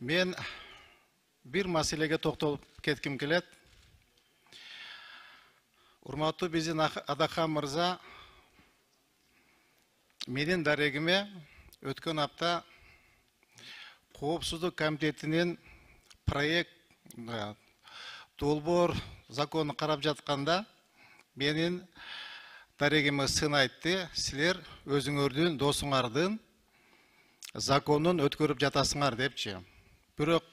Мен bir маселеге тоқталып кеткім келеді. Урматтуу биздин Адахан мырза менин дарегиме өткөн апта Коопсуздук комитетинин проект долбоор закону карап жатканда менин дарегиме сын айтты. Силер өзүңөрдүн досуңардын законун өткөрүп жатасыңар депчи. Бирок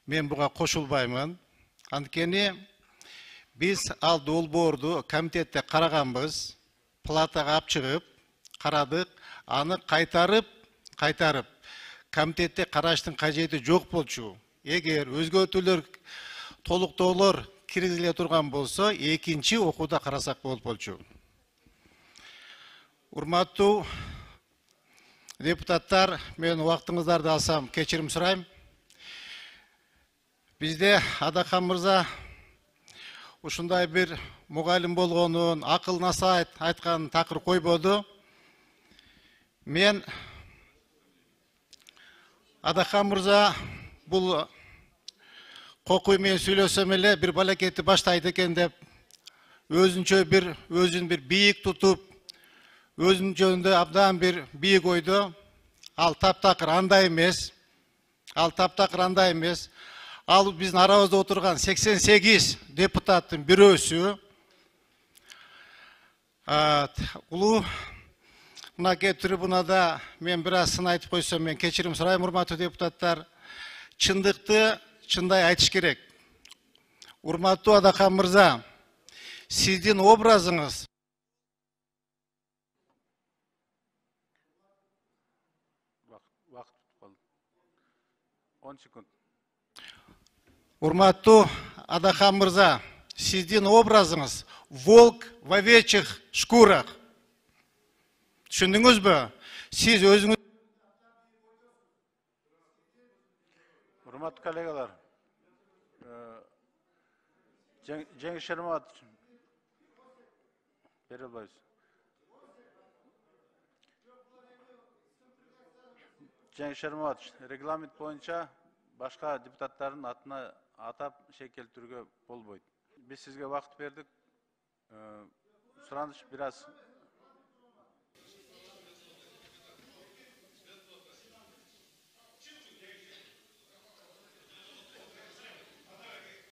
мен буга кошулбаймын. Анткени биз ал долбоорду комитетте караганбыз, палатага алып чыгып карадык, аны кайтарып комитетте караштын кажети жок болчу. Эгер өзгөртүүлөр, толуктоолор киргизиле турган болсо, экинчи окууда карасак болуп болчу. Урматтуу депутаттар, мен убактыңыздарды алсам кечирим сурайм. Бизде Адахан мырза ушундай бир мугалим болгонун, акыл насаат айткан такыр койбоду. Мен Адахан мырза бул кокуй менен сүйлөсөм эле бир балакетти баштайт экен деп, өзүн бир бийик тутуп, өзүнүн жөнүндө абдан бир бийик ойдо. Ал таптакыр андай эмес. Ал биздин арабызда отурган 88 депутаттын бирөөсү. Улуу мынакей трибунада мен бир аз сын айтып койсом, мен кечирим сурайм, урматтуу депутаттар. Чындыкты чындай айтыш керек. Урматтуу Адахан мырза, сиздин образыңыз Вакыт калды. 10 секунд. Урматтуу Адахан мырза, сиздин образыңыз волк в овечьих шкурах. Түшүндүңүзбү? Сиз өзүңүз... Урматтуу коллегалар, Жеңиш Шерматович бере албайбыз. Жеңиш Шерматович, регламент боюнча башка депутаттардын атына атап келтирүүгө болбойт. Биз сизге убакыт бердик. Сураныч бир аз